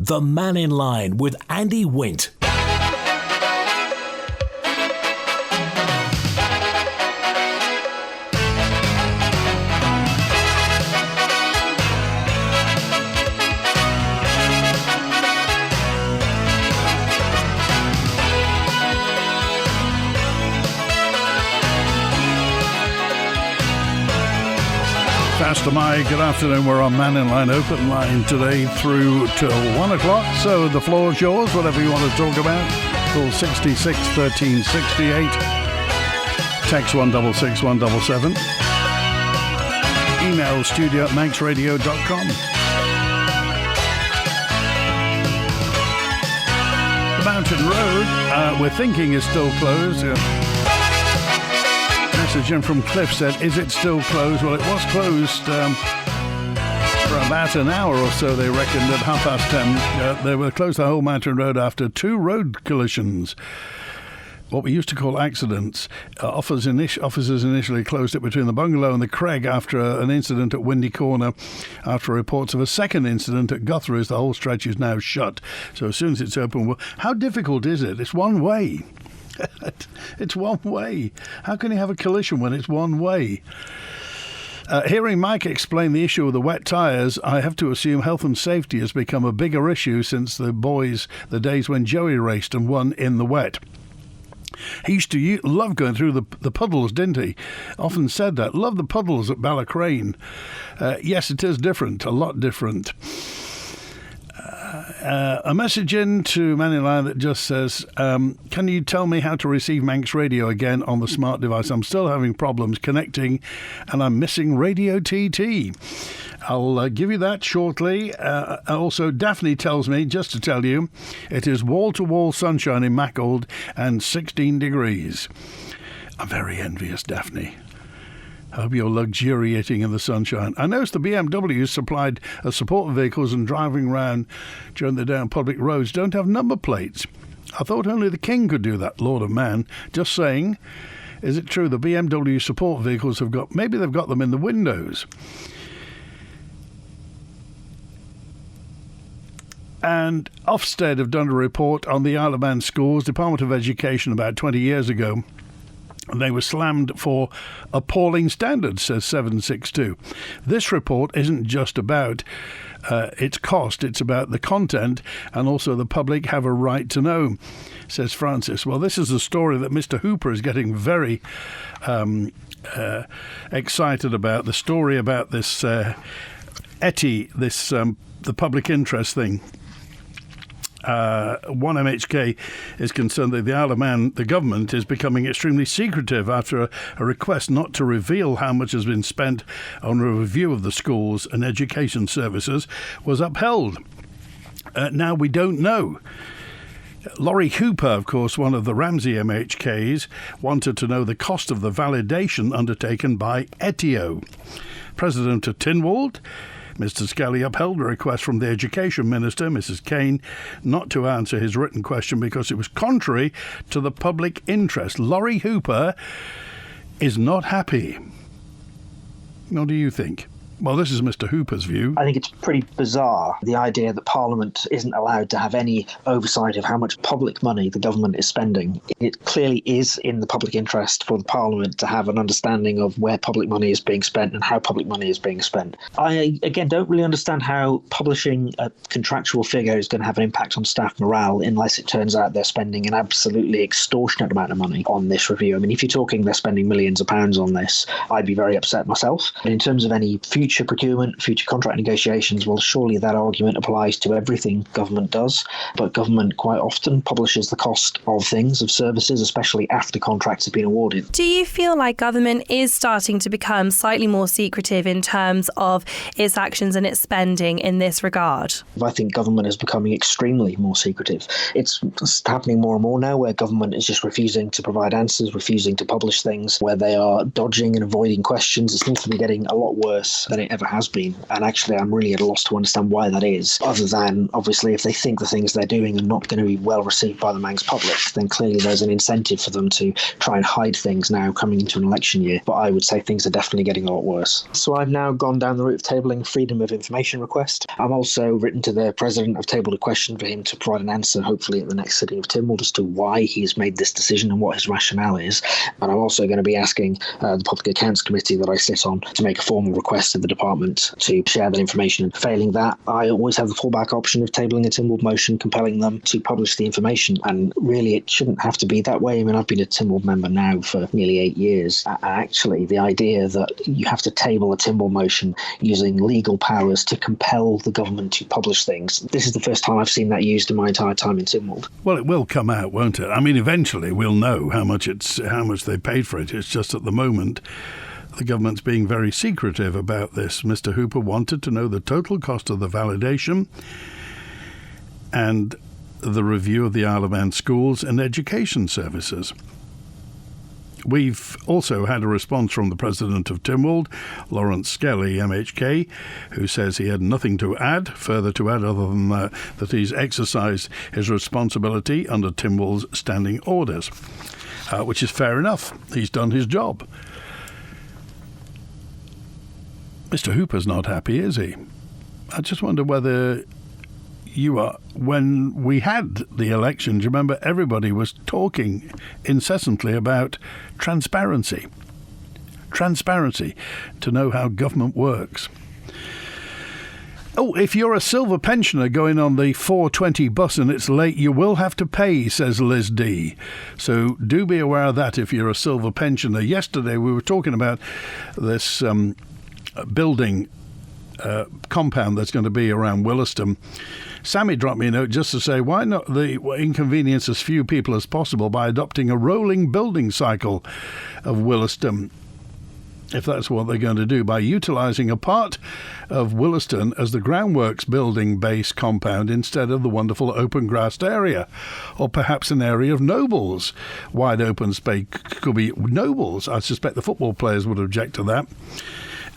The Mannin Line with Andy Wint. Pastor Mike, good afternoon. We're on Mannin Line, open line today through till 1 o'clock. So the floor's yours, whatever you want to talk about. Call 66 1368. Text 166 177. Email studio@manxradio.com. The Mountain Road, we're thinking is still closed. Message in from Cliff said, is it still closed? Well, it was closed for about an hour or so, they reckoned, at 10:30. They were closed the whole Mountain Road after 2 road collisions, what we used to call accidents. Officers initially closed it between the Bungalow and the Craig after an incident at Windy Corner. After reports of a second incident at Guthrie's, the whole stretch is now shut. So as soon as it's open, well, how difficult is it? It's one way. It's one way. How can you have a collision when it's one way? Hearing Mike explain the issue of the wet tyres, I have to assume health and safety has become a bigger issue since the days when Joey raced and won in the wet. He used to love going through the puddles, didn't he? Often said that. Love the puddles at Ballacrane. Yes, it is different, a lot different. A message in to Mannin Line that just says, can you tell me how to receive Manx Radio again on the smart device? I'm still having problems connecting and I'm missing Radio TT. I'll give you that shortly. Also, Daphne tells me, just to tell you, it is wall-to-wall sunshine in Mackold and 16 degrees. I'm very envious, Daphne. I hope you're luxuriating in the sunshine. I noticed the BMW supplied support vehicles and driving around during the day on public roads don't have number plates. I thought only the king could do that, Lord of Man. Just saying, is it true the BMW support vehicles maybe they've got them in the windows? And Ofsted have done a report on the Isle of Man schools, Department of Education, about 20 years ago. And they were slammed for appalling standards, says 762. This report isn't just about its cost, it's about the content, and also the public have a right to know, says Francis. Well, this is a story that Mr. Hooper is getting very excited about, the story about this Etio, the public interest thing. 1MHK is concerned that the Isle of Man, the government, is becoming extremely secretive after a request not to reveal how much has been spent on a review of the schools and education services was upheld. Now we don't know. Laurie Hooper, of course, one of the Ramsey MHKs, wanted to know the cost of the validation undertaken by Etio. President of Tynwald, Mr. Scully, upheld a request from the Education Minister, Mrs. Kane, not to answer his written question because it was contrary to the public interest. Laurie Hooper is not happy. What do you think? Well, this is Mr. Hooper's view. I think it's pretty bizarre, the idea that Parliament isn't allowed to have any oversight of how much public money the government is spending. It clearly is in the public interest for the Parliament to have an understanding of where public money is being spent and how public money is being spent. I, again, don't really understand how publishing a contractual figure is going to have an impact on staff morale unless it turns out they're spending an absolutely extortionate amount of money on this review. I mean, if you're talking they're spending millions of pounds on this, I'd be very upset myself. But in terms of any future procurement, future contract negotiations, well, surely that argument applies to everything government does. But government quite often publishes the cost of things, of services, especially after contracts have been awarded. Do you feel like government is starting to become slightly more secretive in terms of its actions and its spending in this regard? I think government is becoming extremely more secretive. It's happening more and more now where government is just refusing to provide answers, refusing to publish things, where they are dodging and avoiding questions. It seems to be getting a lot worse than than it ever has been. And actually, I'm really at a loss to understand why that is, other than, obviously, if they think the things they're doing are not going to be well received by the Manx public, then clearly there's an incentive for them to try and hide things now coming into an election year. But I would say things are definitely getting a lot worse. So I've now gone down the route of tabling freedom of information request. I'm also written to the president. I've tabled a question for him to provide an answer, hopefully at the next sitting of Tynwald, as to why he's made this decision and what his rationale is. And I'm also going to be asking the Public Accounts Committee that I sit on to make a formal request to the department to share that information. And failing that, I always have the fallback option of tabling a Tynwald motion compelling them to publish the information. And really, it shouldn't have to be that way. I mean, I've been a Tynwald member now for nearly 8 years. Actually, the idea that you have to table a Tynwald motion using legal powers to compel the government to publish things, this is the first time I've seen that used in my entire time in Tynwald. Well, it will come out, won't it? I mean, eventually we'll know how much they paid for it. It's just at the moment the government's being very secretive about this. Mr. Hooper wanted to know the total cost of the validation and the review of the Isle of Man schools and education services. We've also had a response from the president of Tynwald, Lawrence Skelly, MHK, who says he had nothing further to add other than that he's exercised his responsibility under Tynwald's standing orders, which is fair enough. He's done his job. Mr. Hooper's not happy, is he? I just wonder whether you are. When we had the election, do you remember everybody was talking incessantly about transparency to know how government works. Oh, if you're a silver pensioner going on the 4:20 bus and it's late, you will have to pay, says Liz D. So do be aware of that if you're a silver pensioner. Yesterday we were talking about this building compound that's going to be around Williston. Sammy dropped me a note just to say, why not inconvenience as few people as possible by adopting a rolling building cycle of Williston, if that's what they're going to do, by utilising a part of Williston as the groundworks building base compound instead of the wonderful open grassed area, or perhaps an area of Nobles. Wide open space could be Nobles. I suspect the football players would object to that.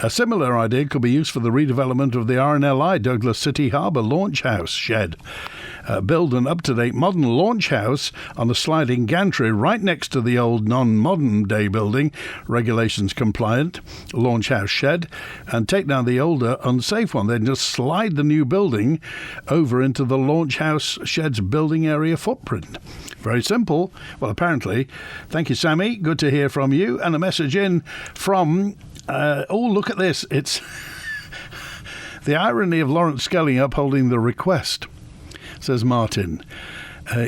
A similar idea could be used for the redevelopment of the RNLI Douglas City Harbour launch house shed. Build an up-to-date modern launch house on a sliding gantry right next to the old non-modern day building, regulations compliant, launch house shed, and take down the older unsafe one. Then just slide the new building over into the launch house shed's building area footprint. Very simple. Well, apparently. Thank you, Sammy. Good to hear from you. And a message in from... look at this. It's the irony of Lawrence Skelly upholding the request, says Martin.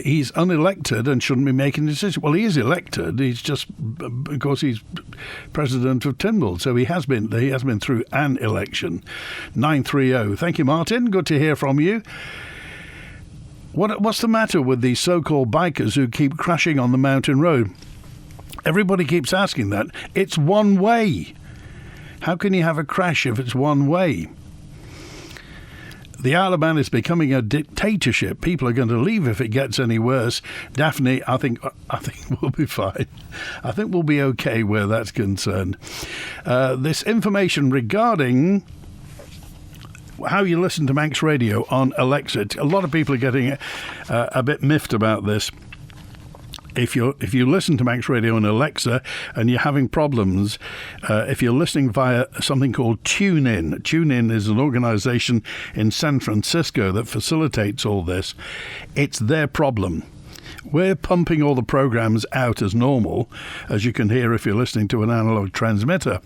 He's unelected and shouldn't be making decisions. Well, he is elected. He's just, of course, he's president of Tynwald, so he has been through an election. 930. Thank you, Martin. Good to hear from you. What's the matter with these so-called bikers who keep crashing on the mountain road? Everybody keeps asking that. It's one way. How can you have a crash if it's one way? The Isle of Man is becoming a dictatorship. People are going to leave if it gets any worse. Daphne, I think we'll be fine. I think we'll be okay where that's concerned. This information regarding how you listen to Manx Radio on Alexa. A lot of people are getting a bit miffed about this. If you listen to Manx Radio on Alexa and you're having problems, if you're listening via something called TuneIn. TuneIn is an organisation in San Francisco that facilitates all this. It's their problem. We're pumping all the programs out as normal, as you can hear if you're listening to an analog transmitter.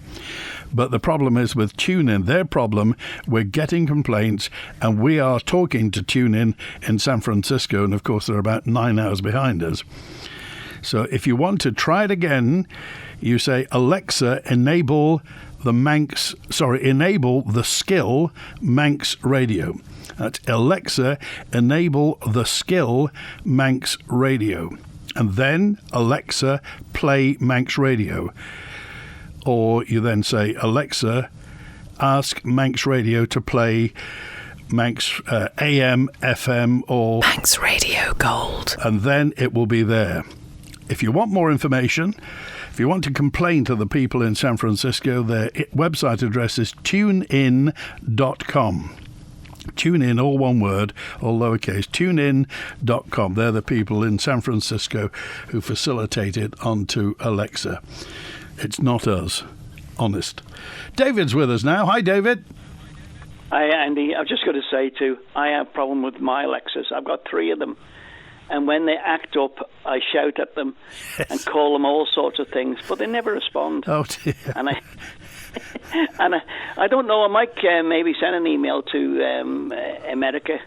But the problem is with TuneIn, their problem, we're getting complaints, and we are talking to TuneIn in San Francisco, and of course they're about 9 hours behind us. So if you want to try it again, you say, Alexa, enable the skill Manx Radio. That's Alexa, enable the skill Manx Radio. And then, Alexa, play Manx Radio. Or you then say, Alexa, ask Manx Radio to play Manx AM, FM, or Manx Radio Gold. And then it will be there. If you want more information, If you want to complain to the people in San Francisco, their website address is tunein.com. TuneIn, all one word, all lowercase, tunein.com. They're the people in San Francisco who facilitate it onto Alexa. It's not us, honest. David's with us now. Hi, David. Hi, Andy. I've just got to say, too, I have a problem with my Alexas. I've got 3 of them. And when they act up, I shout at them and call them all sorts of things, but they never respond. Oh, dear. And I don't know, I might maybe send an email to America.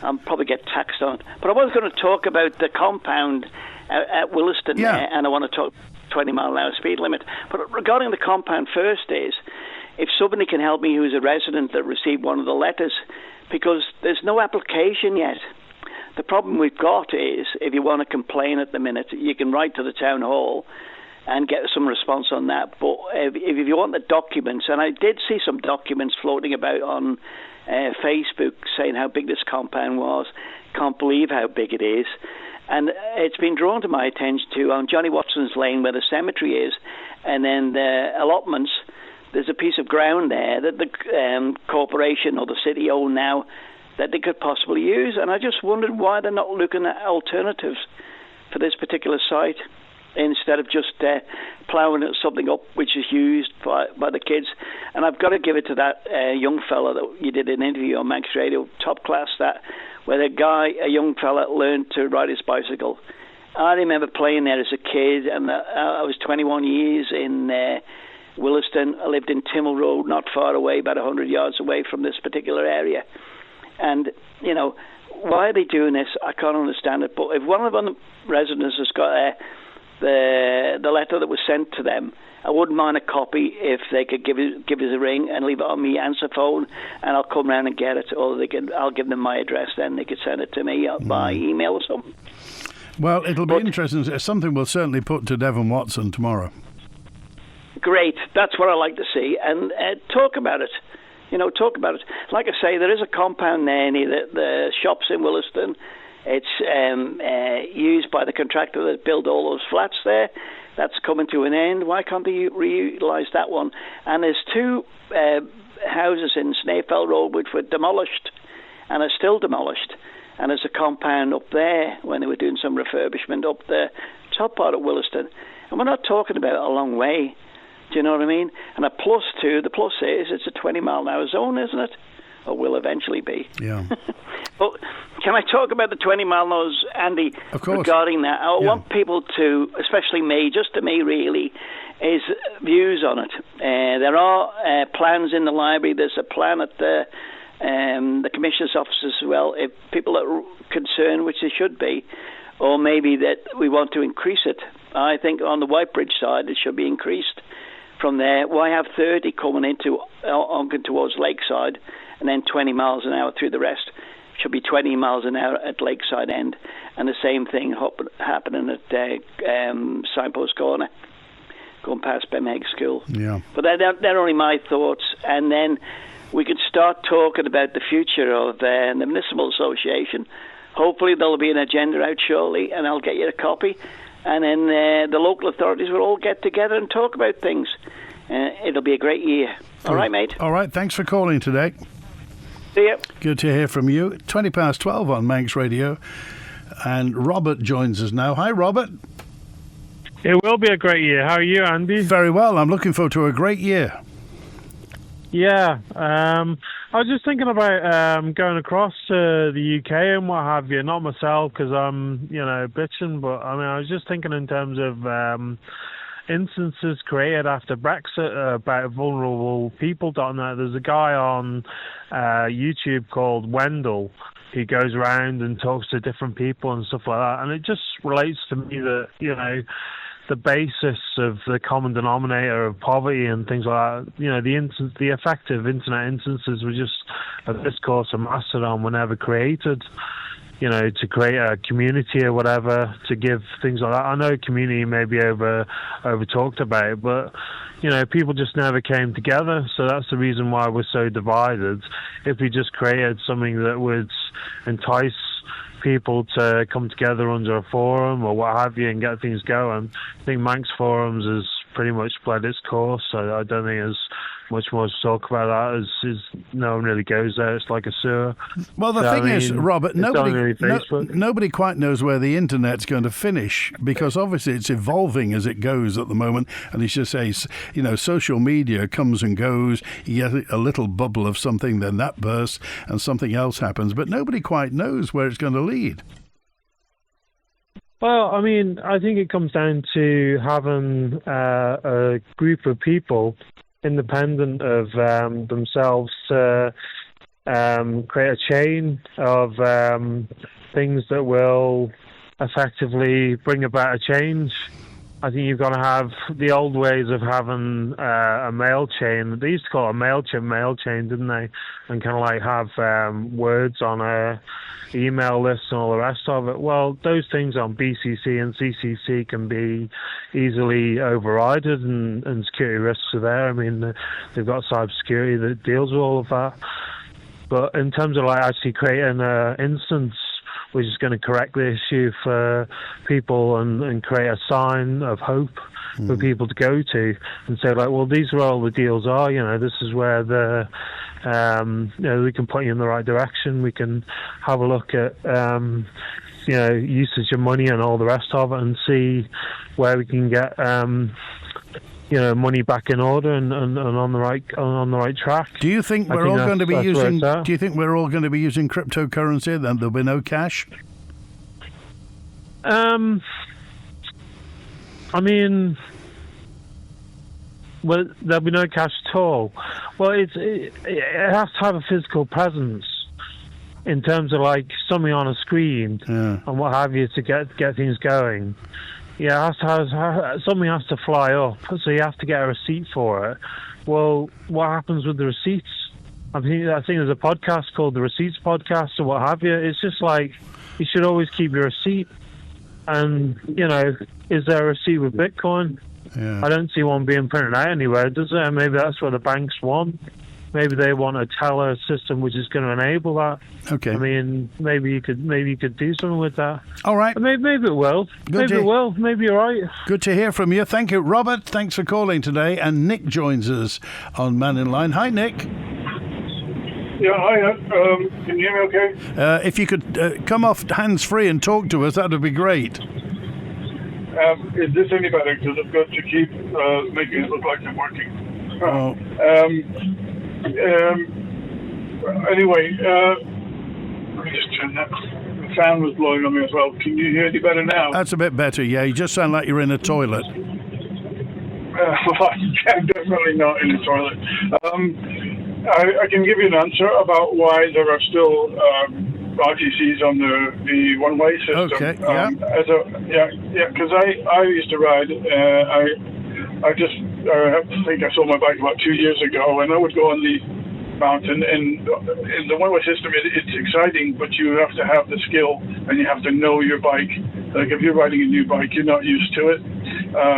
I'll probably get taxed on it. But I was going to talk about the compound at Williston, and I want to talk 20-mile-an-hour speed limit. But regarding the compound first is, if somebody can help me who's a resident that received one of the letters, because there's no application yet. The problem we've got is, if you want to complain at the minute, you can write to the town hall and get some response on that. But if you want the documents, and I did see some documents floating about on Facebook saying how big this compound was, can't believe how big it is. And it's been drawn to my attention too on Johnny Watson's Lane where the cemetery is, and then the allotments, there's a piece of ground there that the corporation or the city own now that they could possibly use. And I just wondered why they're not looking at alternatives for this particular site instead of just ploughing something up which is used by the kids. And I've got to give it to that young fella that you did an interview on Max Radio, top class, that where a young fella learned to ride his bicycle. I remember playing there as a kid, and I was 21 years in Williston. I lived in Timmel Road, not far away, about 100 yards away from this particular area. And, you know, why are they doing this? I can't understand it. But if one of the residents has got the letter that was sent to them, I wouldn't mind a copy if they could give us a ring and leave it on me answer phone, and I'll come round and get it. Or I'll give them my address, then they could send it to me by email or something. Well, it'll be interesting. It's something we'll certainly put to Devon Watson tomorrow. Great. That's what I like to see. And talk about it. You know, talk about it. Like I say, there is a compound there near the shops in Williston. It's used by the contractor that built all those flats there. That's coming to an end. Why can't they reutilise that one? And there's 2 houses in Snæfell Road which were demolished and are still demolished. And there's a compound up there when they were doing some refurbishment up the top part of Williston. And we're not talking about a long way. Do you know what I mean? And the plus is it's a 20-mile-an-hour zone, isn't it? Or will eventually be. Yeah. But can I talk about the 20-mile-an-hours, Andy? Of course. Regarding that, I want people to, especially me, just to me really, is views on it. There are plans in the library. There's a plan at the Commissioner's office as well. If people are concerned, which they should be, or maybe that we want to increase it. I think on the Whitebridge side it should be increased. From there, why have 30 coming into towards Lakeside, and then 20 miles an hour through the rest? Should be 20 miles an hour at Lakeside End, and the same thing happening at Signpost Corner, going past Bemheg School. Yeah. But they're only my thoughts, and then we could start talking about the future of the Municipal Association. Hopefully there'll be an agenda out shortly, and I'll get you a copy. And then the local authorities will all get together and talk about things. It'll be a great year. All right, mate? All right, thanks for calling today. See you. Good to hear from you. 12:20 on Manx Radio. And Robert joins us now. Hi, Robert. It will be a great year. How are you, Andy? Very well. I'm looking forward to a great year. Yeah. I was just thinking about going across to the UK and what have you. Not myself, because I'm, bitching. But, I was just thinking in terms of instances created after Brexit about vulnerable people.net. There's a guy on YouTube called Wendell who goes around and talks to different people and stuff like that. And it just relates to me that, the basis of the common denominator of poverty and things like that, the effective internet instances were just a discourse of Mastodon were never created, to create a community or whatever, to give things like that. I know community may be over talked about, but people just never came together. So that's the reason why we're so divided. If we just created something that would entice people to come together under a forum or what have you and get things going, I think Manx forums is pretty much spread its course. So I don't think there's much more to talk about that. As no one really goes there. It's like a sewer. Well, the thing is, Robert, nobody quite knows where the internet's going to finish, because obviously it's evolving as it goes at the moment. And it's just social media comes and goes. You get a little bubble of something, then that bursts, and something else happens. But nobody quite knows where it's going to lead. Well, I mean, I think it comes down to having a group of people independent of themselves to create a chain of things that will effectively bring about a change. I think you've got to have the old ways of having a mail chain. They used to call it a mail chain, didn't they? And kind of like have words on a email list and all the rest of it. Well, those things on BCC and CCC can be easily overridden, and security risks are there. I mean, they've got cybersecurity that deals with all of that. But in terms of like actually creating an instance which is going to correct the issue for people and create a sign of hope for people to go to and say, like, well, these are all the deals are, this is where we can point you in the right direction. We can have a look at, usage of money and all the rest of it, and see where we can get, money back in order and on the right track. Do you think we're all going to be using? Do you think we're all going to be using cryptocurrency? Then there'll be no cash. I mean, well, there'll be no cash at all. Well, it has to have a physical presence in terms of like something on a screen and what have you to get things going. Yeah, something has to fly up, so you have to get a receipt for it. Well, what happens with the receipts? I think there's a podcast called the Receipts Podcast or what have you. It's just like you should always keep your receipt. And, is there a receipt with Bitcoin? Yeah. I don't see one being printed out anywhere, does there? Maybe that's what the banks want. Maybe they want a teller system which is going to enable that. Okay. I mean, maybe you could do something with that. All right. Maybe it will. Maybe it will. Maybe you're right. Good to hear from you. Thank you, Robert. Thanks for calling today. And Nick joins us on Mannin Line. Hi, Nick. Yeah, hi. Can you hear me okay? If you could come off hands-free and talk to us, that would be great. Is this any better? Because I've got to keep making it look like I'm working. Oh. Anyway, let me just turn that. The fan was blowing on me as well. Can you hear any better now? That's a bit better, yeah. You just sound like you're in a toilet. I'm definitely not in the toilet. I can give you an answer about why there are still RTCs on the one-way system. Okay, yeah. Because I used to ride. I think I sold my bike about 2 years ago, and I would go on the mountain. And in the one-way system, it's exciting, but you have to have the skill, and you have to know your bike. Like if you're riding a new bike, you're not used to it.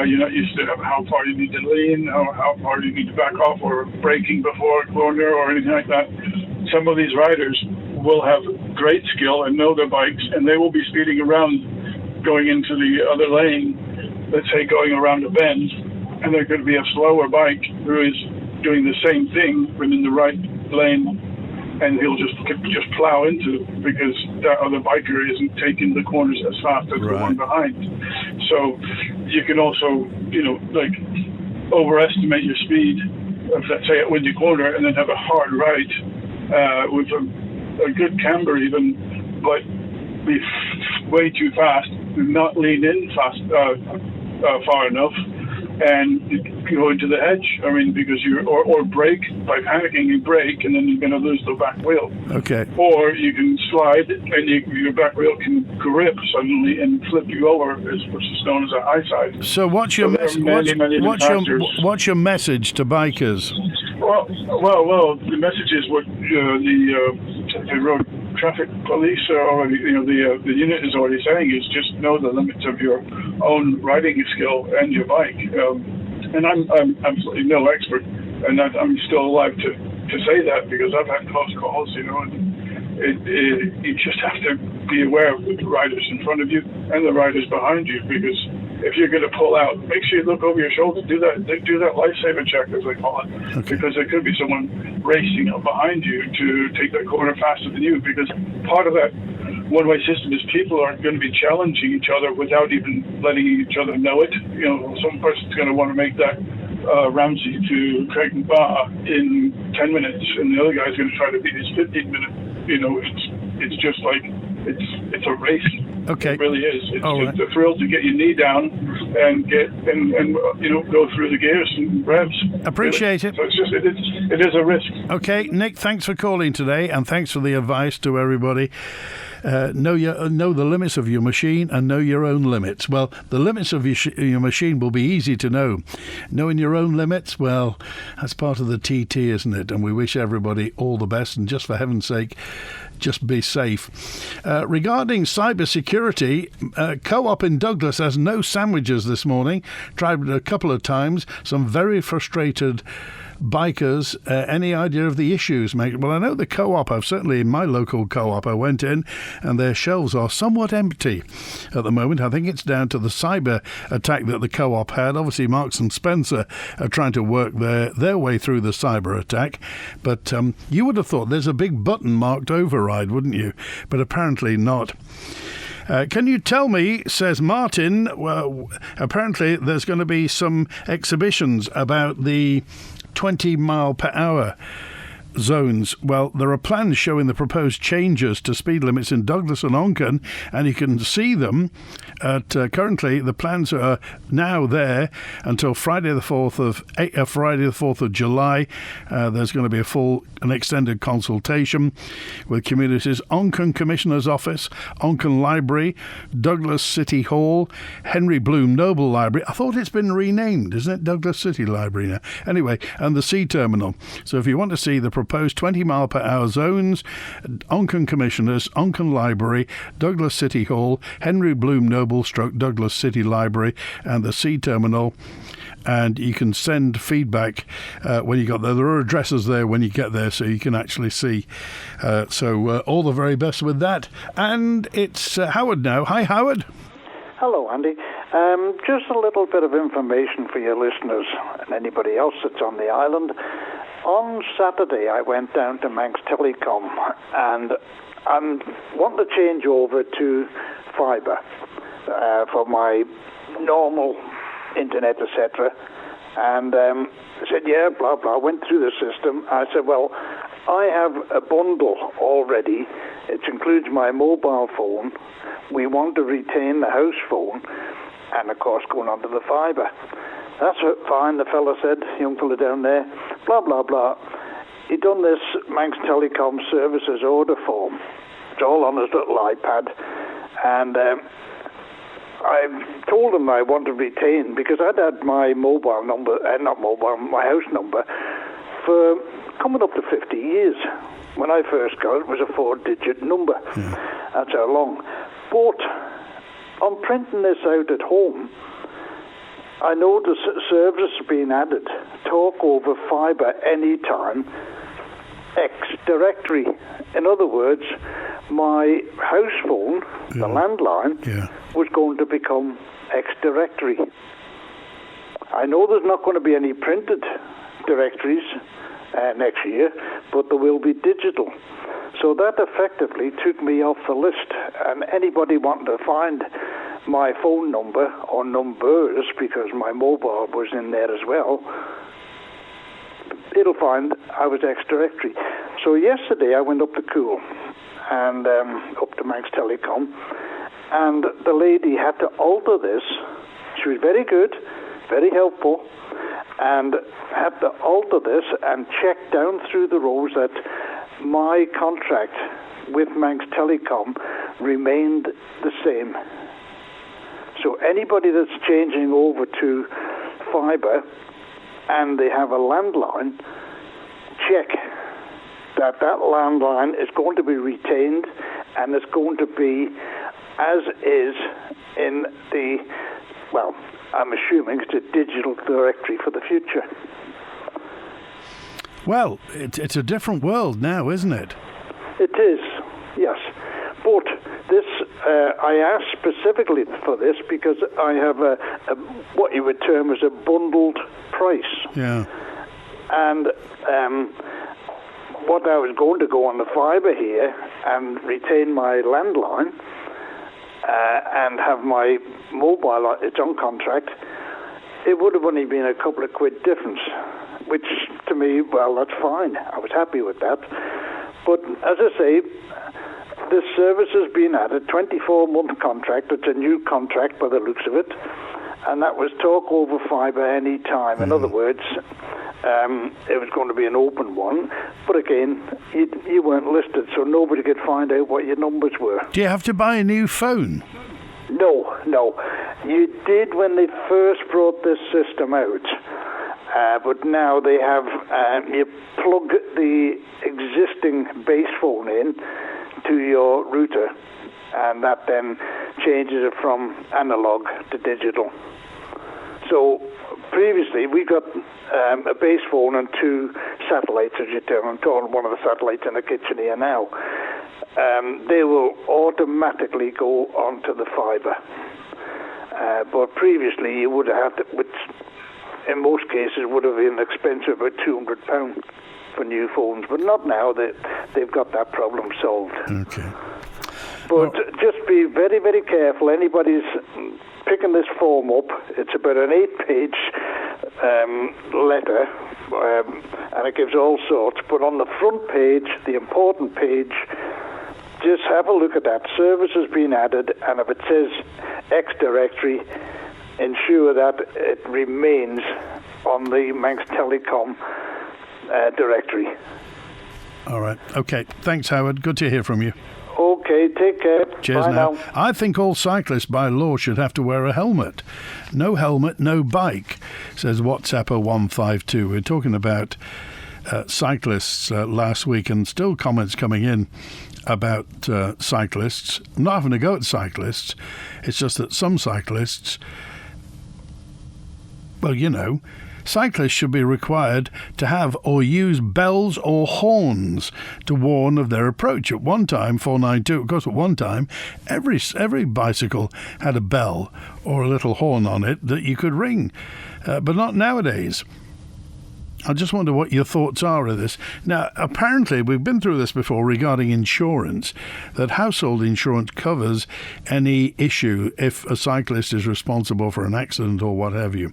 You're not used to how far you need to lean, how far you need to back off, or braking before a corner, or anything like that. Some of these riders will have great skill and know their bikes, and they will be speeding around going into the other lane, let's say going around a bend, and there could be a slower bike who is doing the same thing but in the right lane, and he'll just plow into it because that other biker isn't taking the corners as fast as the one behind. So you can also, overestimate your speed, let's say at Windy Corner, and then have a hard right with a good camber even, but be way too fast, not lean in far enough, and go into the edge. I mean, because or brake by panicking. You brake, and then you're going to lose the back wheel. Okay. Or you can slide, and your back wheel can grip suddenly and flip you over, which is known as a high side. So what's your what's your message to bikers? Well, the message is what the road traffic police are already, the unit is already saying is just know the limits of your own riding skill and your bike. And I'm absolutely no expert, and I'm still alive to say that because I've had close calls, and you just have to be aware of the riders in front of you and the riders behind you, because if you're going to pull out, make sure you look over your shoulder. Do that lifesaver check, as they call it, because there could be someone racing up behind you to take that corner faster than you. Because part of that one-way system is people are going to be challenging each other without even letting each other know it. You know, some person's going to want to make that Ramsey to Creighton Bar in 10 minutes, and the other guy's going to try to beat his 15-minute. You know, it's just like it's a race. Okay. It really is. It's All just a thrill to get your knee down and get and go through the gears and revs. Appreciate it. So it's just it is a risk. Okay, Nick, thanks for calling today, and thanks for the advice to everybody. Know the limits of your machine and know your own limits. Well, the limits of your machine will be easy to know. Knowing your own limits, well, that's part of the TT, isn't it? And we wish everybody all the best, and just for heaven's sake, just be safe. Regarding cyber security, Co-op in Douglas has no sandwiches this morning. Tried it a couple of times. Some very frustrated bikers. Any idea of the issues, mate? Well, I know the Co-op, certainly in my local Co-op, I went in and their shelves are somewhat empty at the moment. I think it's down to the cyber attack that the Co-op had. Obviously, Marks and Spencer are trying to work their way through the cyber attack. But you would have thought there's a big button marked override, wouldn't you? But apparently not. Can you tell me, says Martin, well, apparently there's going to be some exhibitions about the 20 mile per hour zones. Well, there are plans showing the proposed changes to speed limits in Douglas and Onchan, and you can see them at currently the plans are now there until Friday the 4th of July. There's going to be an extended consultation with communities. Onchan Commissioner's Office, Onchan Library, Douglas City Hall, Henry Bloom Noble Library. I thought it's been renamed, isn't it? Douglas City Library now. Anyway, and the Sea Terminal. So if you want to see the proposed 20 mile per hour zones, Onchan Commissioners, Onchan Library, Douglas City Hall, Henry Bloom Noble / Douglas City Library, and the Sea Terminal. And you can send feedback when you got there. There are addresses there when you get there, so you can actually see. So all the very best with that. And it's Howard now. Hi, Howard. Hello, Andy. Just a little bit of information for your listeners and anybody else that's on the island. On Saturday, I went down to Manx Telecom, and I want to change over to fibre for my normal internet, etc. And I said, yeah, blah, blah. Went through the system. I said, well, I have a bundle already. It includes my mobile phone. We want to retain the house phone and, of course, going on to the fibre. That's fine, the fella said, young fella down there, blah, blah, blah. He'd done this Manx Telecom Services order form. It's all on his little iPad. And I told him I want to retain, because I'd had my mobile number, my house number, for coming up to 50 years. When I first got it, it was a 4-digit number. Yeah. That's how long. But on printing this out at home, I know the service has been added. Talk over fibre anytime. X directory. In other words, my house phone, the landline, was going to become X directory. I know there's not going to be any printed directories next year, but there will be digital. So that effectively took me off the list. And anybody wanting to find my phone number or numbers, because my mobile was in there as well, it'll find I was X directory. So yesterday I went up to Cool and up to Manx Telecom, and the lady had to alter this. She was very good, very helpful, and had to alter this and check down through the rows that my contract with Manx Telecom remained the same. So anybody that's changing over to fibre and they have a landline, check that landline is going to be retained and it's going to be as is in the, well, I'm assuming it's a digital directory for the future. Well, it's a different world now, isn't it? It is, yes. But this, I asked specifically for this because I have a what you would term as a bundled price. Yeah. And what I was going to go on the fibre here and retain my landline and have my mobile, it's on contract, it would have only been a couple of quid difference, which to me, well, that's fine. I was happy with that. But as I say, this service has been added, 24-month contract. It's a new contract by the looks of it. And that was talk over fibre any time. In other words, it was going to be an open one. But again, you weren't listed, so nobody could find out what your numbers were. Do you have to buy a new phone? No. You did when they first brought this system out. But now they have, you plug the existing base phone in to your router, and that then changes it from analog to digital. So previously we got a base phone and two satellites, as you term. I'm talking one of the satellites in the kitchen here now. They will automatically go onto the fibre. But previously you would have had to, which in most cases would have been expensive, about £200 for new phones, but not now. They've got that problem solved. Okay. But just be very, very careful. Anybody's picking this form up, it's about an 8-page letter, and it gives all sorts. But on the front page, the important page, just have a look at that. Service has been added, and if it says X directory, ensure that it remains on the Manx Telecom directory. All right. Okay. Thanks, Howard. Good to hear from you. Okay, take care. Cheers. Bye now. I think all cyclists by law should have to wear a helmet. No helmet, no bike, says WhatsApper 152. We're talking about cyclists last week, and still comments coming in about cyclists. I'm not having a go at cyclists. It's just that some cyclists, well, you know, cyclists should be required to have or use bells or horns to warn of their approach. At one time, 492, of course, at one time, every bicycle had a bell or a little horn on it that you could ring, but not nowadays. I just wonder what your thoughts are of this. Now, apparently, we've been through this before regarding insurance, that household insurance covers any issue if a cyclist is responsible for an accident or what have you.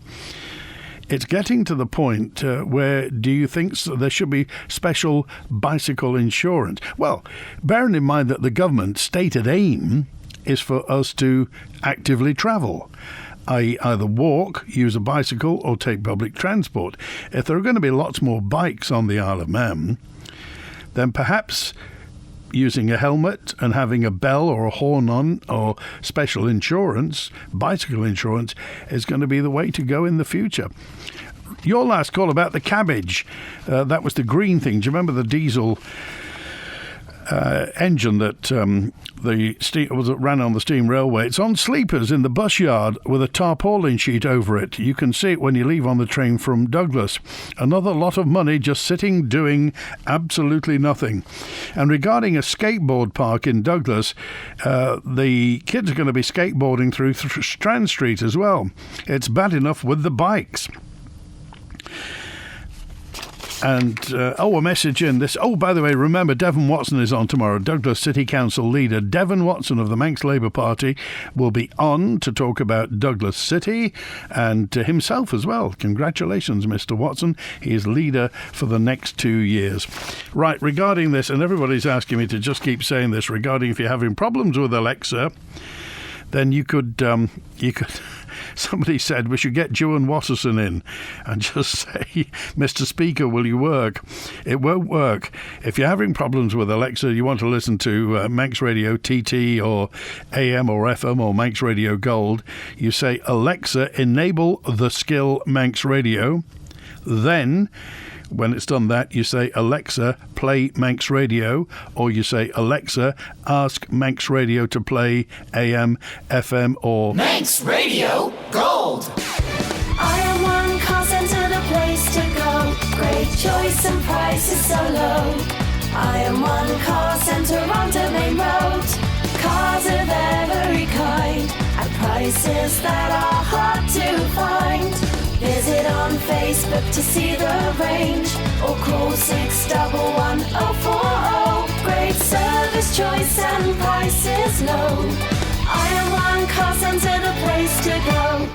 It's getting to the point where do you think there should be special bicycle insurance? Well, bearing in mind that the government's stated aim is for us to actively travel, i.e. either walk, use a bicycle, or take public transport. If there are going to be lots more bikes on the Isle of Man, then perhaps using a helmet and having a bell or a horn on or special insurance, bicycle insurance, is going to be the way to go in the future. Your last call about the cabbage, that was the green thing. Do you remember the diesel engine that ran on the steam railway? It's on sleepers in the bus yard with a tarpaulin sheet over it. You can see it when you leave on the train from Douglas. Another lot of money just sitting doing absolutely nothing. And regarding a skateboard park in Douglas, the kids are going to be skateboarding through Strand Street as well. It's bad enough with the bikes. And, a message in this. Oh, by the way, remember, Devon Watson is on tomorrow. Douglas City Council leader Devon Watson of the Manx Labour Party will be on to talk about Douglas City and himself as well. Congratulations, Mr. Watson. He is leader for the next 2 years. Right, regarding this, and everybody's asking me to just keep saying this, regarding if you're having problems with Alexa, then you could somebody said we should get Joan Watterson in and just say, Mr. Speaker, will you work? It won't work. If you're having problems with Alexa, you want to listen to Manx Radio TT or AM or FM or Manx Radio Gold, you say, Alexa, enable the skill Manx Radio. Then, when it's done that, you say, Alexa, play Manx Radio, or you say, Alexa, ask Manx Radio to play AM, FM, or Manx Radio Gold. IOM One Car Centre, the place to go. Great choice and prices so low. IOM One Car Centre on Domain Road. Cars of every places that are hard to find. Visit on Facebook to see the range, or call 611-040. Great service, choice and prices low. IOM Car Centre, the place to go.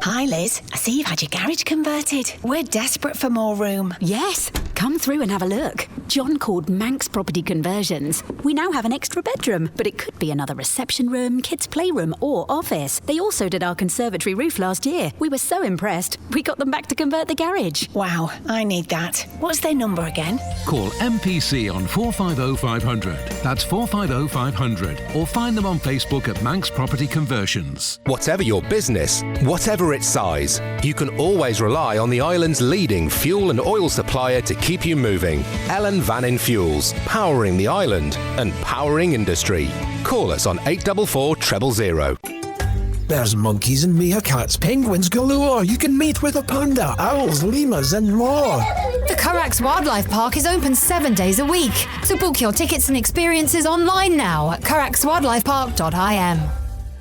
Hi Liz, I see you've had your garage converted. We're desperate for more room. Yes, come through and have a look. John called Manx Property Conversions. We now have an extra bedroom, but it could be another reception room, kids' playroom or office. They also did our conservatory roof last year. We were so impressed, we got them back to convert the garage. Wow, I need that. What's their number again? Call MPC on 450 500. That's 450 500. Or find them on Facebook at Manx Property Conversions. Whatever your business, whatever its size, you can always rely on the island's leading fuel and oil supplier to keep you moving. Ellen Vannin Fuels, powering the island and powering industry. Call us on 844 000. There's monkeys and meerkats, penguins galore. You can meet with a panda, owls, lemurs and more. The Currachs Wildlife Park is open 7 days a week. So book your tickets and experiences online now at currachswildlifepark.im.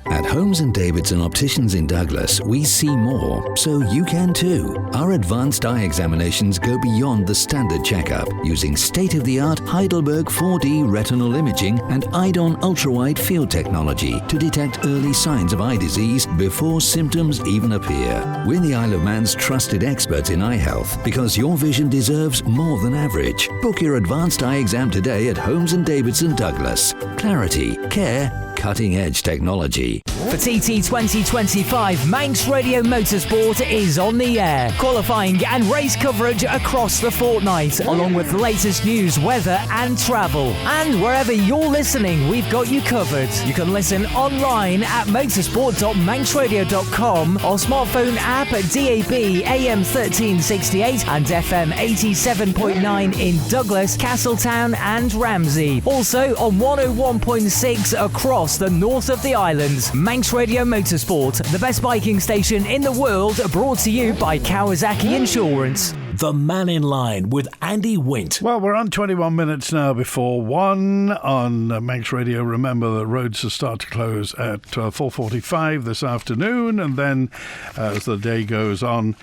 At Holmes & Davidson Opticians in Douglas, we see more, so you can too. Our advanced eye examinations go beyond the standard checkup, using state-of-the-art Heidelberg 4D retinal imaging and IOM ultrawide field technology to detect early signs of eye disease before symptoms even appear. We're the Isle of Man's trusted experts in eye health, because your vision deserves more than average. Book your advanced eye exam today at Holmes & Davidson Douglas. Clarity, care, cutting-edge technology. For TT 2025, Manx Radio Motorsport is on the air. Qualifying and race coverage across the fortnight, along with the latest news, weather and travel. And wherever you're listening, we've got you covered. You can listen online at motorsport.manxradio.com or smartphone app at DAB AM 1368 and FM 87.9 in Douglas, Castletown and Ramsey. Also on 101.6 across the north of the islands. Manx Radio Motorsport, the best biking station in the world, brought to you by Kawasaki Insurance. The Mannin Line with Andy Wint. Well, we're on 21 minutes now before 1 on Manx Radio. Remember, the roads will start to close at 4:45 this afternoon, and then as the day goes on,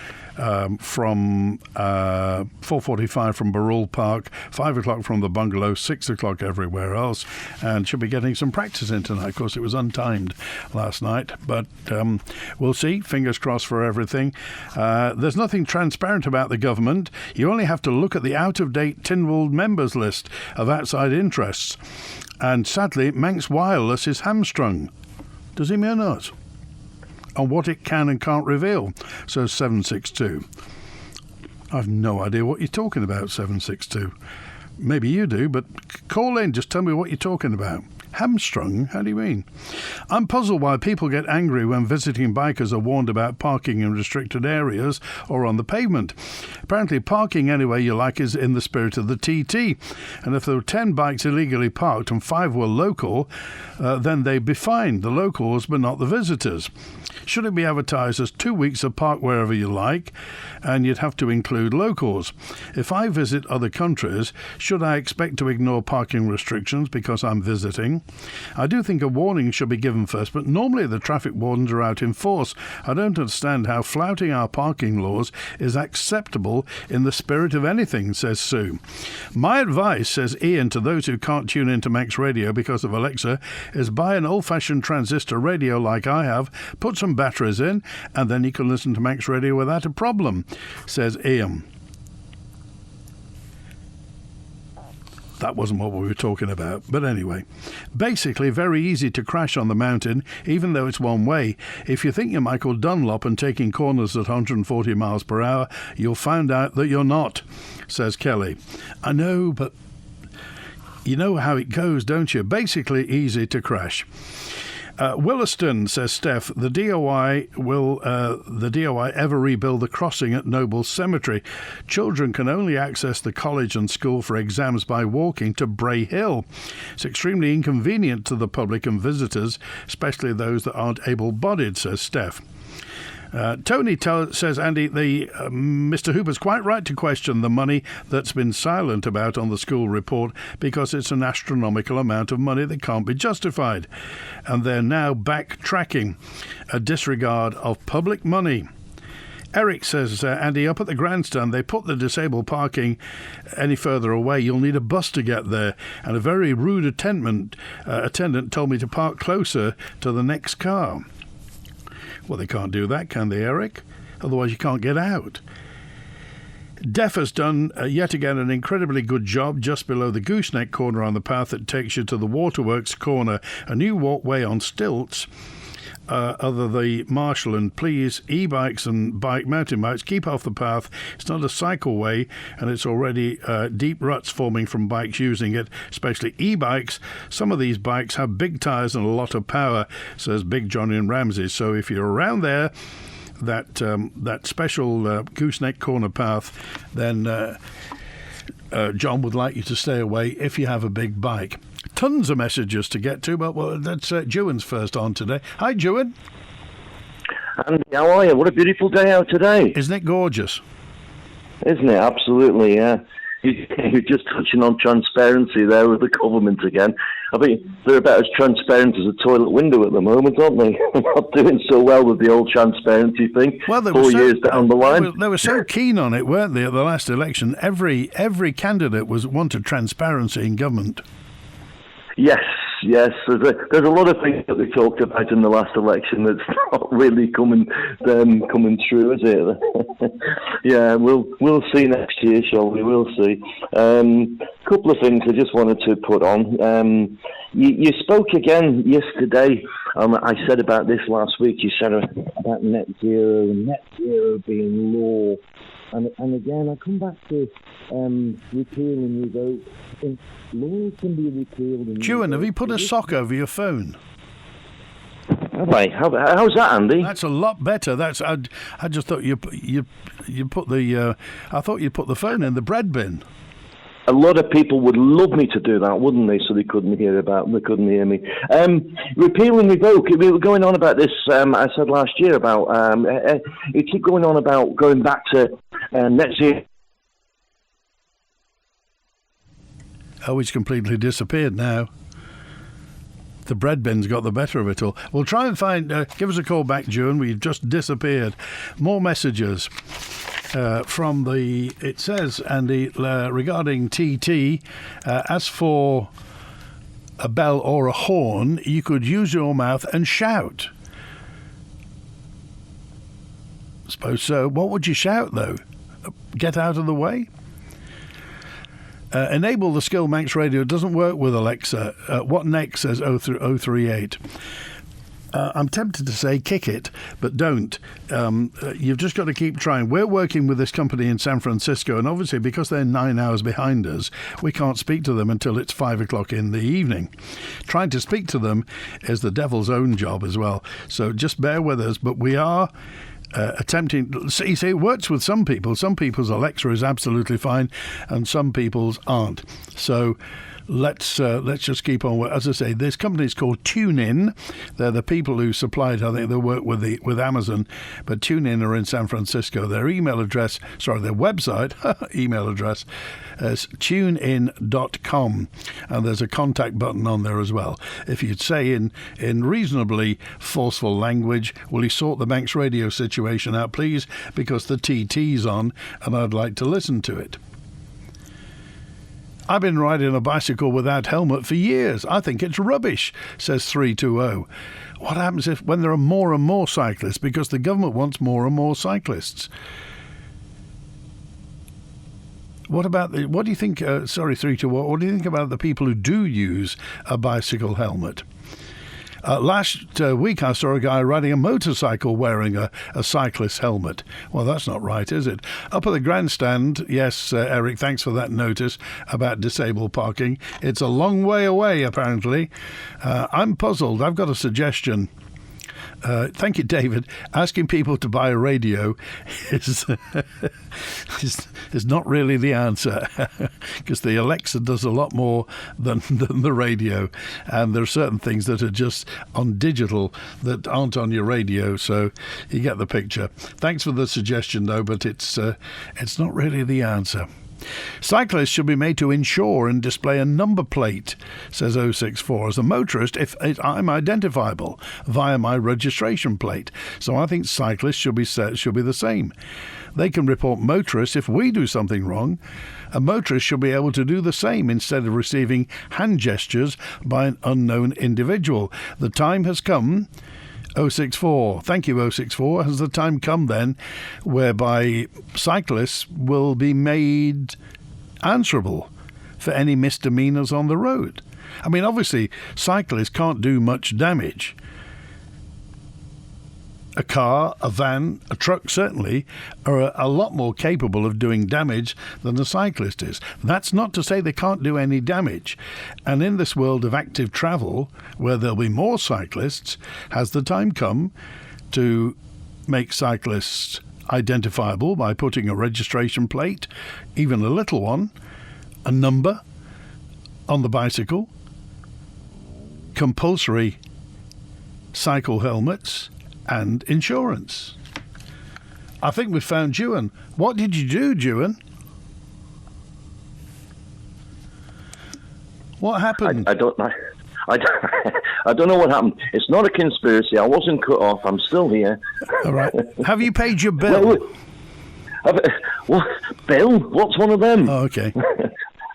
from 4:45 from Barrule Park, 5 o'clock from the bungalow, 6 o'clock everywhere else, and should be getting some practice in tonight. Of course, it was untimed last night, but we'll see. Fingers crossed for everything. There's nothing transparent about the government. You only have to look at the out-of-date Tynwald members list of outside interests. And sadly, Manx Wireless is hamstrung. Does he mean us? On what it can and can't reveal, says 762. I've no idea what you're talking about, 762. Maybe you do, but call in, just tell me what you're talking about. Hamstrung? How do you mean? I'm puzzled why people get angry when visiting bikers are warned about parking in restricted areas or on the pavement. Apparently, parking anywhere you like is in the spirit of the TT. And if there were 10 bikes illegally parked and 5 were local, then they'd be fined, the locals but not the visitors. Should it be advertised as 2 weeks of park wherever you like, and you'd have to include locals? If I visit other countries, should I expect to ignore parking restrictions because I'm visiting? I do think a warning should be given first, but normally the traffic wardens are out in force. I don't understand how flouting our parking laws is acceptable in the spirit of anything, says Sue. My advice, says Ian, to those who can't tune into Manx Radio because of Alexa, is buy an old-fashioned transistor radio like I have, put some batteries in, and then you can listen to Manx Radio without a problem, says Ian. That wasn't what we were talking about. But anyway, basically very easy to crash on the mountain, even though it's one way. If you think you're Michael Dunlop and taking corners at 140 miles per hour, you'll find out that you're not, says Kelly. I know, but you know how it goes, don't you? Basically easy to crash. Williston, says Steph, will the DOI ever rebuild the crossing at Noble Cemetery? Children can only access the college and school for exams by walking to Bray Hill. It's extremely inconvenient to the public and visitors, especially those that aren't able-bodied, says Steph. Tony says, Andy, Mr. Hooper's quite right to question the money that's been silent about on the school report because it's an astronomical amount of money that can't be justified. And they're now backtracking a disregard of public money. Eric says, Andy, up at the grandstand, they put the disabled parking any further away. You'll need a bus to get there. And a very rude attendant told me to park closer to the next car. Well, they can't do that, can they, Eric? Otherwise you can't get out. DEF has done yet again an incredibly good job just below the gooseneck corner on the path that takes you to the Waterworks corner. A new walkway on stilts. Other the marshal, and please, e-bikes and mountain bikes, keep off the path. It's not a cycleway, and it's already deep ruts forming from bikes using it, especially e-bikes. Some of these bikes have big tyres and a lot of power, says Big Johnny in Ramsey. So if you're around there, that special gooseneck corner path, then John would like you to stay away if you have a big bike. Tons of messages to get to, but that's Juan's first on today. Hi, Juan. Andy, how are you? What a beautiful day out today. Isn't it gorgeous? Isn't it? Absolutely, yeah. You're just touching on transparency there with the government again. I think they're about as transparent as a toilet window at the moment, aren't they? They're not doing so well with the old transparency thing. Well, 4 years down the line. They were so keen on it, weren't they, at the last election? Every candidate wanted transparency in government. Yes. There's a lot of things that they talked about in the last election that's not really coming true, is it? Yeah, we'll see next year, shall we? We'll see. Couple of things I just wanted to put on. You spoke again yesterday. I said about this last week. You said about net zero being law. And again, I come back to repeal and revoke. Laws can be repealed and Juan, have you put a sock over your phone? Have I? How's that, Andy? That's a lot better. I just thought you put the I thought you put the phone in the bread bin. A lot of people would love me to do that, wouldn't they? So they couldn't hear me. Repeal and revoke. We were going on about this. I said last year about you keep going on about going back to net zero. Oh, he's completely disappeared now. The bread bin's got the better of it all. We'll try and find... give us a call back, June. We've just disappeared. More messages from the... It says, Andy, regarding TT, as for a bell or a horn, you could use your mouth and shout. Suppose so. What would you shout, though? Get out of the way? Enable the skill Manx Radio doesn't work with Alexa. What next, says 038. I'm tempted to say kick it, but don't. You've just got to keep trying. We're working with this company in San Francisco, and obviously because they're 9 hours behind us, we can't speak to them until it's 5 o'clock in the evening. Trying to speak to them is the devil's own job as well. So just bear with us, but we are... attempting. You see, it works with some people. Some people's Alexa is absolutely fine, and some people's aren't. So let's just keep on. As I say, this company is called TuneIn. They're the people who supplied. I think they work with Amazon, but TuneIn are in San Francisco. Their their website email address is tunein.com, and there's a contact button on there as well. If you'd say in reasonably forceful language, will you sort the Manx Radio situation out, please, because the TT's on and I'd like to listen to it. I've been riding a bicycle without helmet for years. I think it's rubbish, says 320. What happens when there are more and more cyclists? Because the government wants more and more cyclists. What do you think, 321, what do you think about the people who do use a bicycle helmet? Last week I saw a guy riding a motorcycle wearing a cyclist helmet. Well, that's not right, is it? Up at the grandstand, yes, Eric, thanks for that notice about disabled parking. It's a long way away, apparently. I'm puzzled. I've got a suggestion. Thank you, David. Asking people to buy a radio is not really the answer, because the Alexa does a lot more than the radio, and there are certain things that are just on digital that aren't on your radio, so you get the picture. Thanks for the suggestion, though, but it's not really the answer. Cyclists should be made to insure and display a number plate, says 064. As a motorist, if I'm identifiable via my registration plate. So I think cyclists should be the same. They can report motorists if we do something wrong. A motorist should be able to do the same instead of receiving hand gestures by an unknown individual. The time has come. 064. Thank you, 064. Has the time come then whereby cyclists will be made answerable for any misdemeanors on the road? I mean, obviously, cyclists can't do much damage. A car, a van, a truck certainly are a lot more capable of doing damage than a cyclist is. That's not to say they can't do any damage. And in this world of active travel, where there'll be more cyclists, has the time come to make cyclists identifiable by putting a registration plate, even a little one, a number on the bicycle, compulsory cycle helmets, and insurance? I think we found Ewan. What did you do, Ewan? What happened? I don't know. I don't know what happened. It's not a conspiracy. I wasn't cut off. I'm still here. All right. Have you paid your bill? What bill? What's one of them? Oh, okay.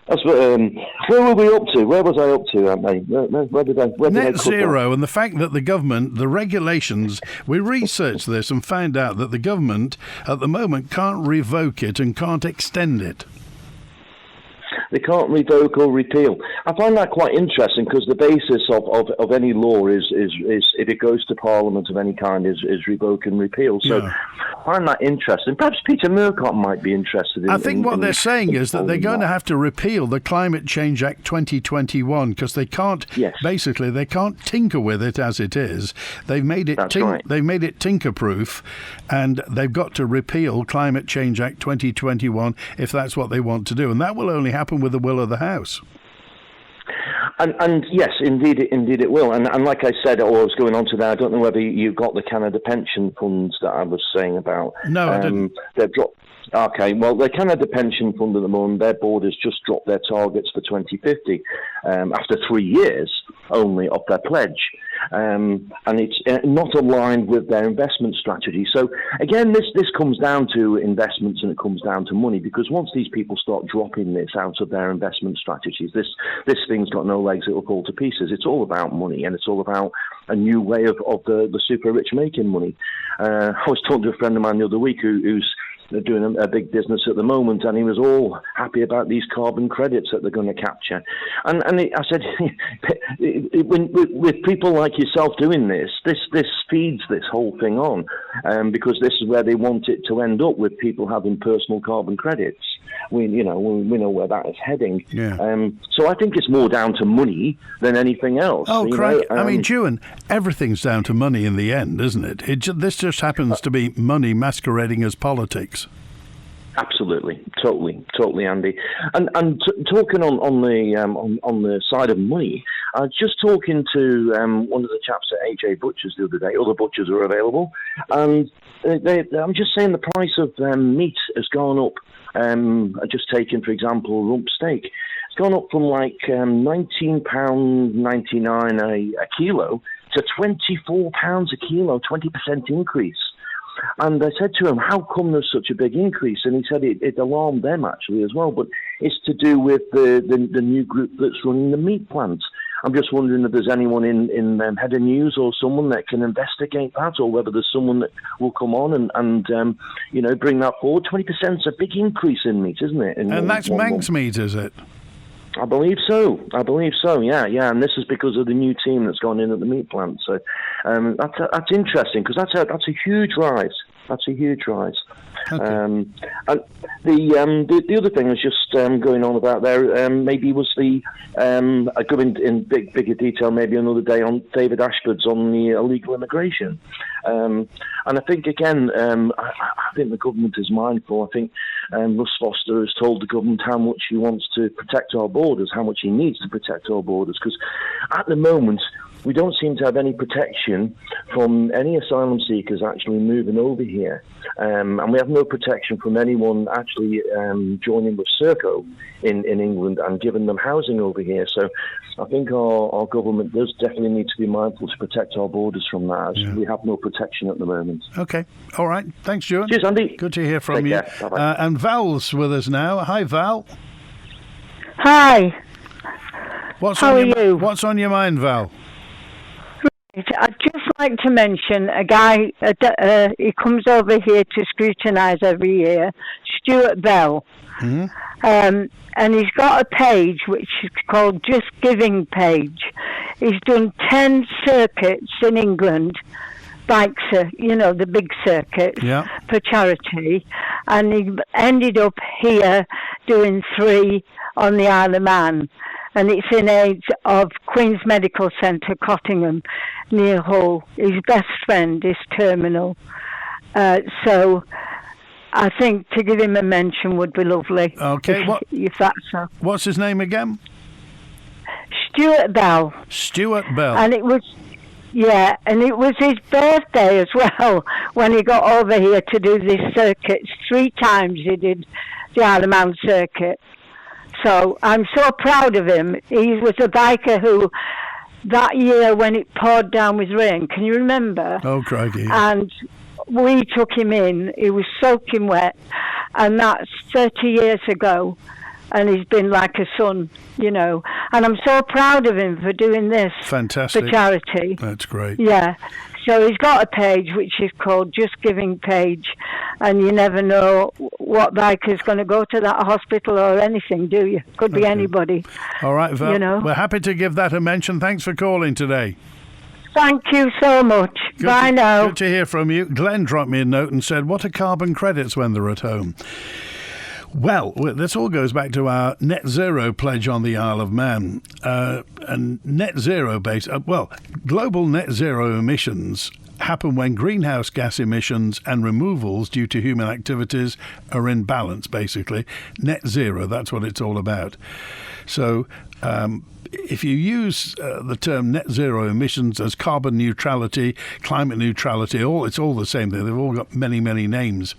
That's what, where were we up to? Where was I up to, mate? Where did I Net Zero, and the fact that the government, the regulations, we researched this and found out that the government at the moment can't revoke it and can't extend it. They can't revoke or repeal. I find that quite interesting, because the basis of any law is if it goes to Parliament of any kind is revoke and repeal. So I find that interesting. Perhaps Peter Murcott might be interested in. I think what they're saying is that they're going to have to repeal the Climate Change Act 2021, because they can't basically they can't tinker with it as it is. They've made it they've made it tinker proof, and they've got to repeal Climate Change Act 2021 if that's what they want to do, and that will only happen with the will of the House. And yes, indeed it will. And like I said, or I was going on to that, I don't know whether you got the Canada pension funds that I was saying about. No, I didn't. They've dropped. Okay, well, the Canada Pension Fund at the moment, their board has just dropped their targets for 2050 after 3 years only of their pledge. And it's not aligned with their investment strategy. So, again, this comes down to investments, and it comes down to money, because once these people start dropping this out of their investment strategies, this thing's got no legs, it will fall to pieces. It's all about money, and it's all about a new way of the super rich making money. I was talking to a friend of mine the other week who's doing a big business at the moment, and he was all happy about these carbon credits that they're going to capture. And I said, with people like yourself doing this feeds this whole thing on, because this is where they want it to end up, with people having personal carbon credits. We know where that is heading. Yeah. So I think it's more down to money than anything else. Oh, Craig! I mean, Ewan, everything's down to money in the end, isn't it? This just happens to be money masquerading as politics. Absolutely, totally, Andy. And talking on the side of money, I was just talking to one of the chaps at AJ Butchers the other day. Other butchers are available, and I'm just saying the price of meat has gone up. Just taking, for example, rump steak. It's gone up from like £19.99 a kilo to £24 a kilo, 20% increase. And I said to him, how come there's such a big increase? And he said it alarmed them actually as well, but it's to do with the new group that's running the meat plant. I'm just wondering if there's anyone in Head of News or someone that can investigate that, or whether there's someone that will come on and bring that forward. 20% is a big increase in meat, isn't it? And that's Manx meat, is it? I believe so. Yeah. And this is because of the new team that's gone in at the meat plant. So that's interesting, because that's a huge rise. Okay. And the other thing I was just going on about there maybe was the I go in bigger detail maybe another day on David Ashford's on the illegal immigration, and I think again I think the government is mindful. I think Russ Foster has told the government how much he wants to protect our borders, how much he needs to protect our borders, because at the moment we don't seem to have any protection from any asylum seekers actually moving over here. And we have no protection from anyone actually joining with Serco in England and giving them housing over here. So I think our government does definitely need to be mindful to protect our borders from that, as we have no protection at the moment. Okay. All right. Thanks, Stuart. Cheers, Andy. Good to hear from Take you. Care. Bye-bye. And Val's with us now. Hi, Val. Hi. How are you? What's on your mind, Val? I'd just like to mention a guy, he comes over here to scrutinise every year, Stuart Bell. Mm-hmm. And he's got a page which is called Just Giving Page. He's done 10 circuits in England, bikes, the big circuits, for charity. And he ended up here doing 3 on the Isle of Man. And it's in aid of Queen's Medical Centre, Cottingham, near Hull. His best friend is terminal. So I think to give him a mention would be lovely. Okay. If that's so. What's his name again? Stuart Bell. Stuart Bell. And it was his birthday as well when he got over here to do this circuit. 3 times he did the Isle of Man circuit. So I'm so proud of him. He was a biker who, that year when it poured down with rain, can you remember? Oh, crikey. And we took him in. He was soaking wet. And that's 30 years ago. And he's been like a son, And I'm so proud of him for doing this. Fantastic. For charity. That's great. Yeah. So he's got a page which is called Just Giving Page, and you never know what biker's going to go to that hospital or anything, do you? Could be anybody. All right, Val. We're happy to give that a mention. Thanks for calling today. Thank you so much. Bye now. Good to hear from you. Glenn dropped me a note and said, what are carbon credits when they're at home? Well, this all goes back to our net zero pledge on the Isle of Man. And net zero global net zero emissions happen when greenhouse gas emissions and removals due to human activities are in balance, basically. Net zero, that's what it's all about. So if you use the term net zero emissions as carbon neutrality, climate neutrality, it's all the same thing. They've all got many, many names.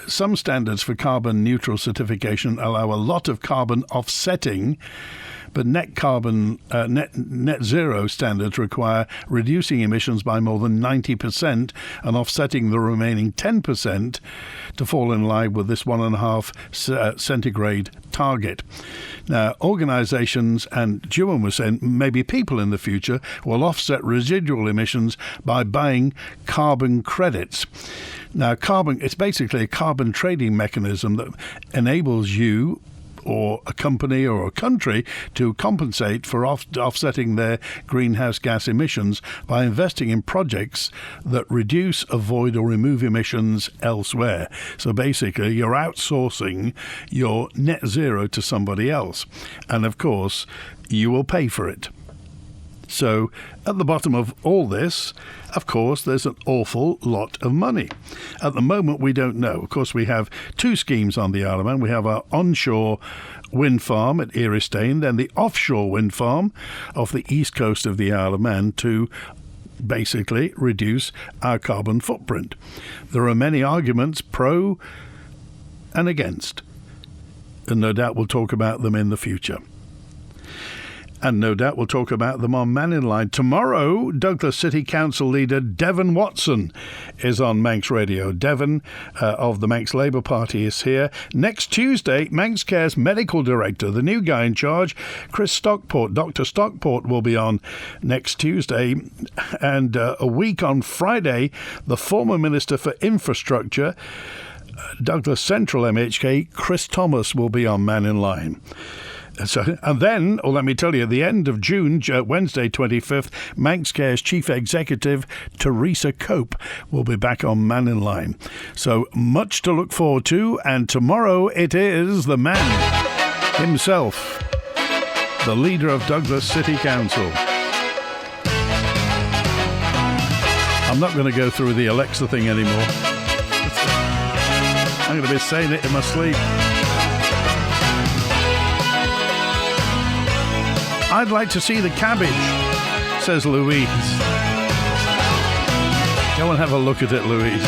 Some standards for carbon neutral certification allow a lot of carbon offsetting, but net zero standards require reducing emissions by more than 90% and offsetting the remaining 10% to fall in line with this 1.5 centigrade target. Now, organisations, and Juan was saying maybe people in the future will offset residual emissions by buying carbon credits. Now, it's basically a carbon trading mechanism that enables you or a company or a country to compensate for offsetting their greenhouse gas emissions by investing in projects that reduce, avoid or remove emissions elsewhere. So basically you're outsourcing your net zero to somebody else. And of course, you will pay for it. So at the bottom of all this, of course, there's an awful lot of money. At the moment, we don't know. Of course, we have 2 schemes on the Isle of Man. We have our onshore wind farm at Eristane, then the offshore wind farm off the east coast of the Isle of Man to basically reduce our carbon footprint. There are many arguments pro and against, and no doubt we'll talk about them in the future. And no doubt we'll talk about them on Mannin Line. Tomorrow, Douglas City Council leader Devon Watson is on Manx Radio. Devon of the Manx Labour Party is here. Next Tuesday, Manx Care's medical director, the new guy in charge, Chris Stockport, Dr. Stockport, will be on next Tuesday. And a week on Friday, the former Minister for Infrastructure, Douglas Central MHK, Chris Thomas, will be on Mannin Line. And then, let me tell you, the end of June, Wednesday 25th, Manx Care's Chief Executive, Teresa Cope, will be back on Mannin Line. So much to look forward to, and tomorrow it is the man himself, the leader of Douglas City Council. I'm not going to go through the Alexa thing anymore. I'm going to be saying it in my sleep. I'd like to see the cabbage, says Louise. Go and have a look at it, Louise.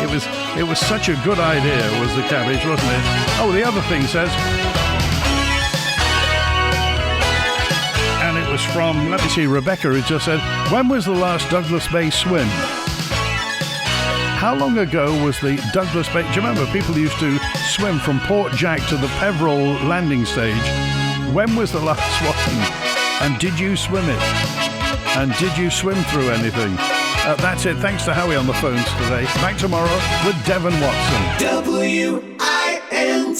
It was such a good idea, was the cabbage, wasn't it? Oh, the other thing says, and it was from, let me see, Rebecca, who just said, when was the last Douglas Bay swim? How long ago was the Douglas Bay? Do you remember people used to swim from Port Jack to the Peveril landing stage? When was the last one? And did you swim it? And did you swim through anything? That's it. Thanks to Howie on the phones today. Back tomorrow with Devon Watson. WINT.